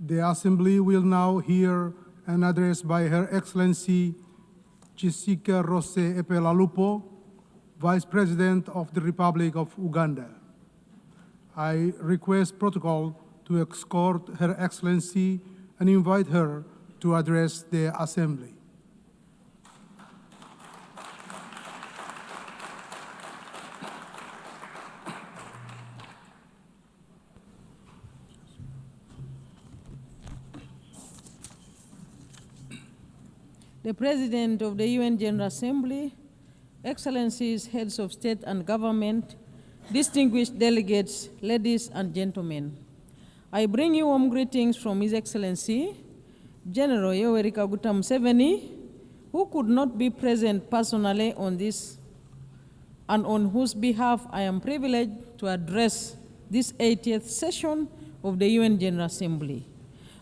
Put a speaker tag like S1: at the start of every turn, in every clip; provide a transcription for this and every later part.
S1: The Assembly will now hear an address by Her Excellency Chisika Rose Epelalupo, Vice President of the Republic of Uganda. I request protocol to escort Her Excellency and invite her to address the Assembly.
S2: The President of the UN General Assembly, Excellencies, Heads of State and Government, distinguished delegates, ladies and gentlemen, I bring you warm greetings from His Excellency, General Yoweri Kaguta Museveni, who could not be present personally on this and on whose behalf I am privileged to address this 80th session of the UN General Assembly.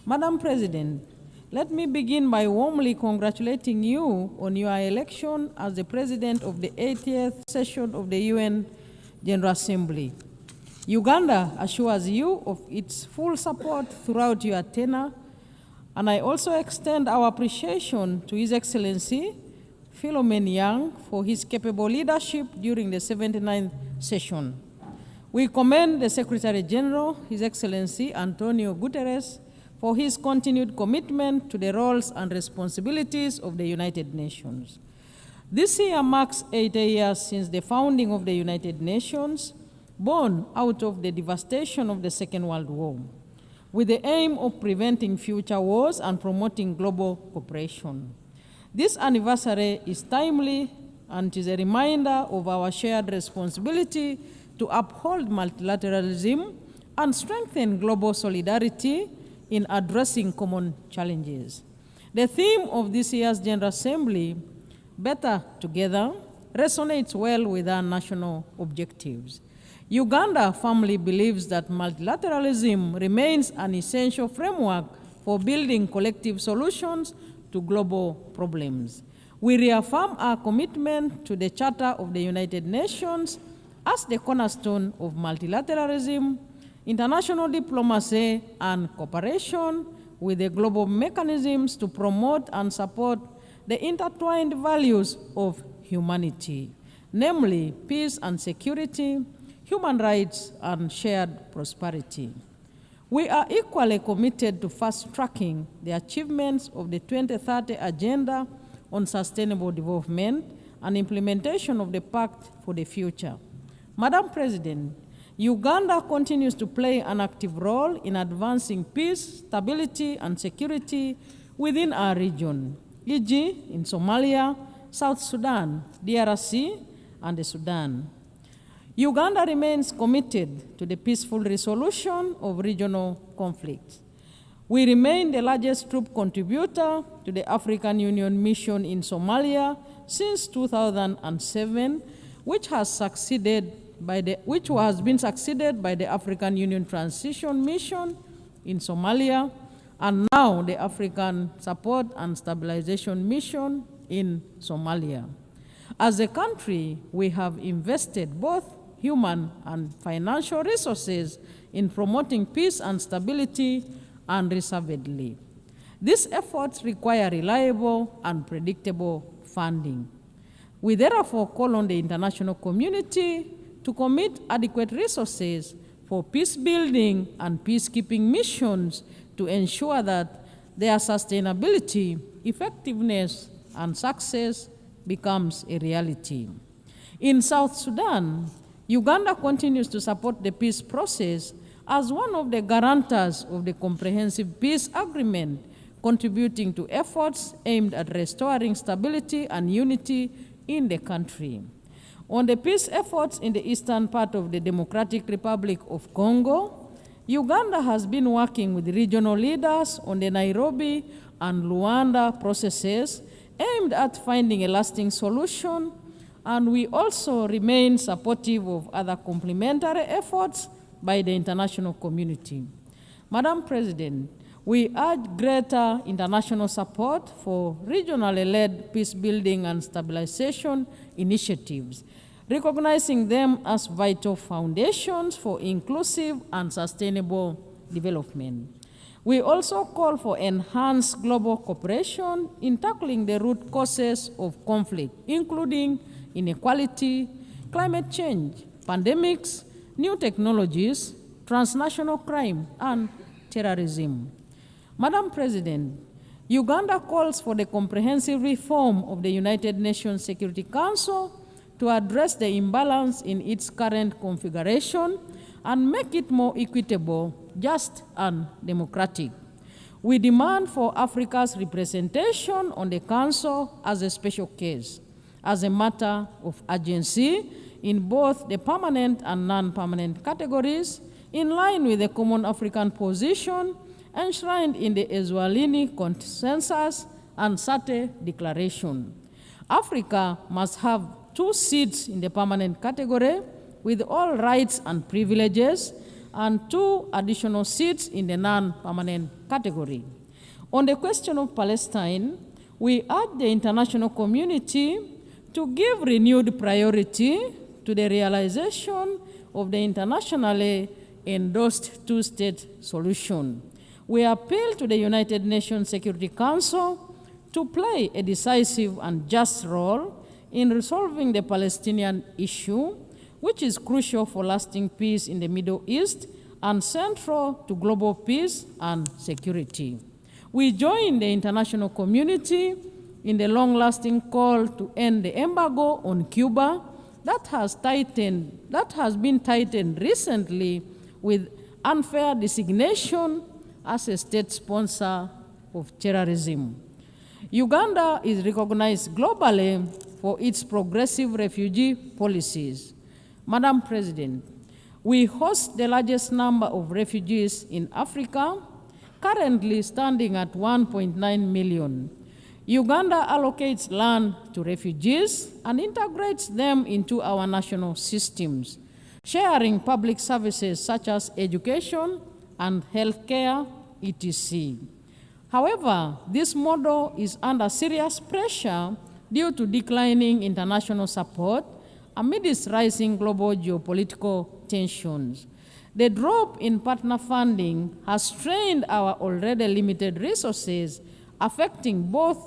S2: Madam President, let me begin by warmly congratulating you on your election as the President of the 80th session of the UN General Assembly. Uganda assures you of its full support throughout your tenure, and I also extend our appreciation to His Excellency Philomen Yang for his capable leadership during the 79th session. We commend the Secretary General, His Excellency Antonio Guterres, for his continued commitment to the roles and responsibilities of the United Nations. This year marks 80 years since the founding of the United Nations, born out of the devastation of the Second World War, with the aim of preventing future wars and promoting global cooperation. This anniversary is timely and is a reminder of our shared responsibility to uphold multilateralism and strengthen global solidarity in addressing common challenges. The theme of this year's General Assembly, Better Together, resonates well with our national objectives. Uganda firmly believes that multilateralism remains an essential framework for building collective solutions to global problems. We reaffirm our commitment to the Charter of the United Nations as the cornerstone of multilateralism, international diplomacy, and cooperation with the global mechanisms to promote and support the intertwined values of humanity, namely peace and security, human rights, and shared prosperity. We are equally committed to fast-tracking the achievements of the 2030 Agenda on Sustainable Development and implementation of the Pact for the Future. Madam President, Uganda continues to play an active role in advancing peace, stability, and security within our region, e.g. in Somalia, South Sudan, DRC, and the Sudan. Uganda remains committed to the peaceful resolution of regional conflicts. We remain the largest troop contributor to the African Union mission in Somalia since 2007, which has been succeeded by the African Union Transition Mission in Somalia, and now the African Support and Stabilization Mission in Somalia. As a country, we have invested both human and financial resources in promoting peace and stability unreservedly. These efforts require reliable and predictable funding. We therefore call on the international community to commit adequate resources for peace building and peacekeeping missions to ensure that their sustainability, effectiveness, and success becomes a reality. In South Sudan, Uganda continues to support the peace process as one of the guarantors of the Comprehensive Peace Agreement, contributing to efforts aimed at restoring stability and unity in the country. On the peace efforts in the eastern part of the Democratic Republic of Congo, Uganda has been working with regional leaders on the Nairobi and Luanda processes aimed at finding a lasting solution, and we also remain supportive of other complementary efforts by the international community. Madam President, we urge greater international support for regionally led peace building and stabilization initiatives, recognizing them as vital foundations for inclusive and sustainable development. We also call for enhanced global cooperation in tackling the root causes of conflict, including inequality, climate change, pandemics, new technologies, transnational crime, and terrorism. Madam President, Uganda calls for the comprehensive reform of the United Nations Security Council to address the imbalance in its current configuration and make it more equitable, just, and democratic. We demand for Africa's representation on the Council as a special case, as a matter of urgency in both the permanent and non-permanent categories, in line with the common African position enshrined in the Eswatini Consensus and Sate Declaration. Africa must have 2 seats in the permanent category with all rights and privileges, and 2 additional seats in the non-permanent category. On the question of Palestine, we urge the international community to give renewed priority to the realization of the internationally endorsed 2-state solution. We appeal to the United Nations Security Council to play a decisive and just role in resolving the Palestinian issue, which is crucial for lasting peace in the Middle East and central to global peace and security. We join the international community in the long-lasting call to end the embargo on Cuba that has been tightened recently with unfair designation as a state sponsor of terrorism. Uganda is recognized globally for its progressive refugee policies. Madam President, we host the largest number of refugees in Africa, currently standing at 1.9 million. Uganda allocates land to refugees and integrates them into our national systems, sharing public services such as education and healthcare, etc. However, this model is under serious pressure due to declining international support amidst rising global geopolitical tensions. The drop in partner funding has strained our already limited resources, affecting both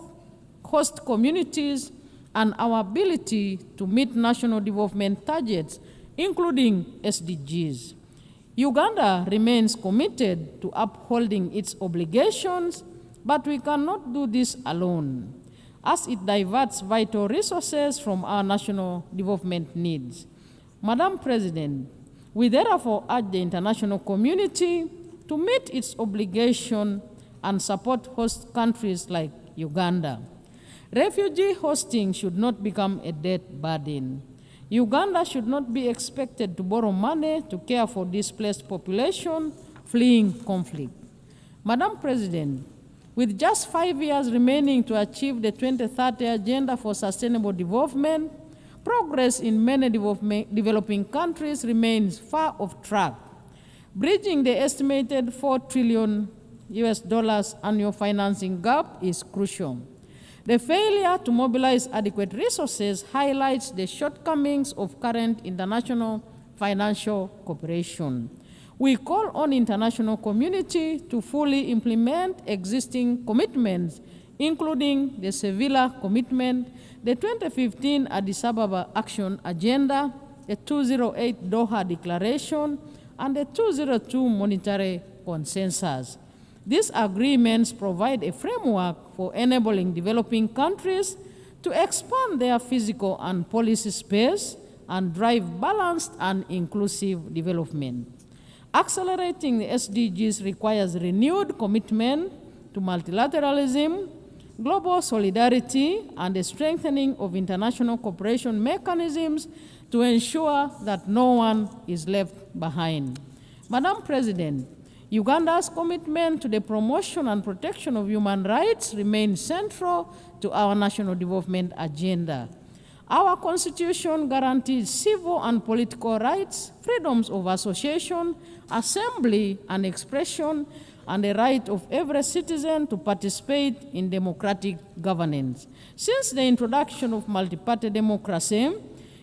S2: host communities and our ability to meet national development targets, including SDGs. Uganda remains committed to upholding its obligations, but we cannot do this alone, as it diverts vital resources from our national development needs. Madam President, we therefore urge the international community to meet its obligation and support host countries like Uganda. Refugee hosting should not become a debt burden. Uganda should not be expected to borrow money to care for displaced population fleeing conflict. Madam President, with just 5 years remaining to achieve the 2030 Agenda for Sustainable Development, progress in many developing countries remains far off track. Bridging the estimated $4 trillion annual financing gap is crucial. The failure to mobilize adequate resources highlights the shortcomings of current international financial cooperation. We call on international community to fully implement existing commitments, including the Sevilla Commitment, the 2015 Addis Ababa Action Agenda, the 208 Doha Declaration, and the 202 Monetary Consensus. These agreements provide a framework for enabling developing countries to expand their physical and policy space and drive balanced and inclusive development. Accelerating the SDGs requires renewed commitment to multilateralism, global solidarity, and the strengthening of international cooperation mechanisms to ensure that no one is left behind. Madam President, Uganda's commitment to the promotion and protection of human rights remains central to our national development agenda. Our Constitution guarantees civil and political rights, freedoms of association, assembly, and expression, and the right of every citizen to participate in democratic governance. Since the introduction of multi-party democracy,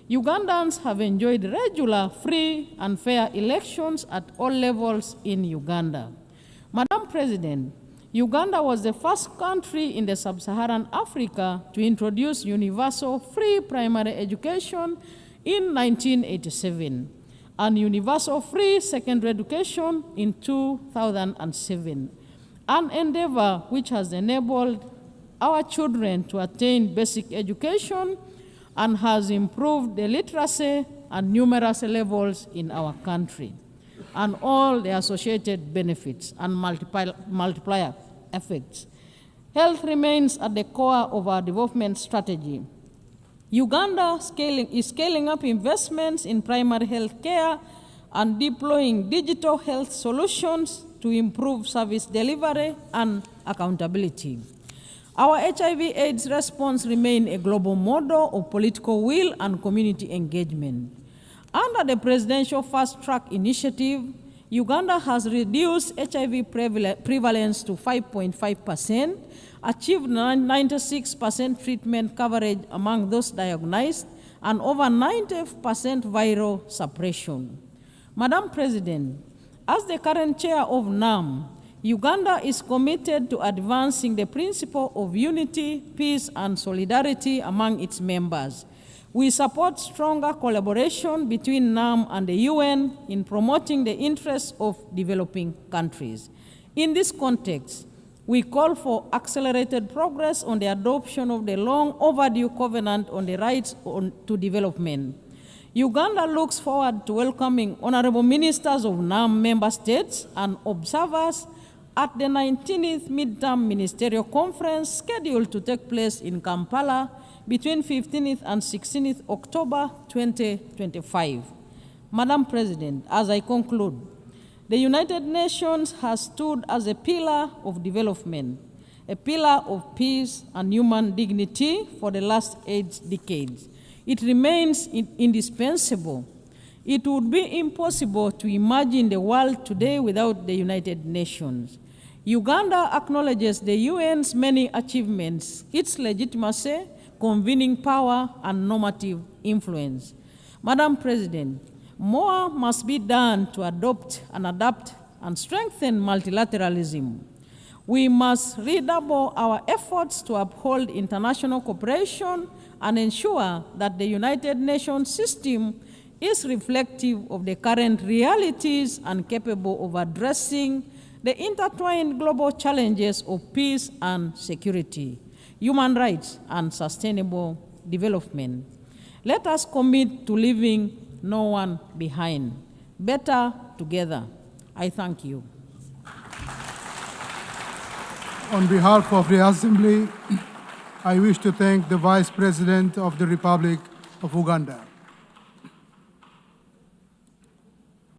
S2: Ugandans have enjoyed regular, free, and fair elections at all levels in Uganda. Madam President, Uganda was the first country in the sub-Saharan Africa to introduce universal free primary education in 1987 and universal free secondary education in 2007, an endeavor which has enabled our children to attain basic education and has improved the literacy and numeracy levels in our country, and all the associated benefits and multiplier effects. Health remains at the core of our development strategy. Uganda is scaling up investments in primary health care and deploying digital health solutions to improve service delivery and accountability. Our HIV/AIDS response remains a global model of political will and community engagement. Under the Presidential Fast Track Initiative, Uganda has reduced HIV prevalence to 5.5%, achieved 96% treatment coverage among those diagnosed, and over 90% viral suppression. Madam President, as the current chair of NAM, Uganda is committed to advancing the principle of unity, peace, and solidarity among its members. We support stronger collaboration between NAM and the UN in promoting the interests of developing countries. In this context, we call for accelerated progress on the adoption of the long overdue Covenant on the Rights to Development. Uganda looks forward to welcoming honorable ministers of NAM member states and observers at the 19th Midterm Ministerial Conference scheduled to take place in Kampala between 15th and 16th October 2025. Madam President, as I conclude, the United Nations has stood as a pillar of development, a pillar of peace and human dignity for the last 8 decades. It remains indispensable. It would be impossible to imagine the world today without the United Nations. Uganda acknowledges the UN's many achievements, its legitimacy, convening power, and normative influence. Madam President, more must be done to adopt and adapt and strengthen multilateralism. We must redouble our efforts to uphold international cooperation and ensure that the United Nations system is reflective of the current realities and capable of addressing the intertwined global challenges of peace and security, human rights, and sustainable development. Let us commit to leaving no one behind. Better together. I thank you.
S1: On behalf of the Assembly, I wish to thank the Vice President of the Republic of Uganda.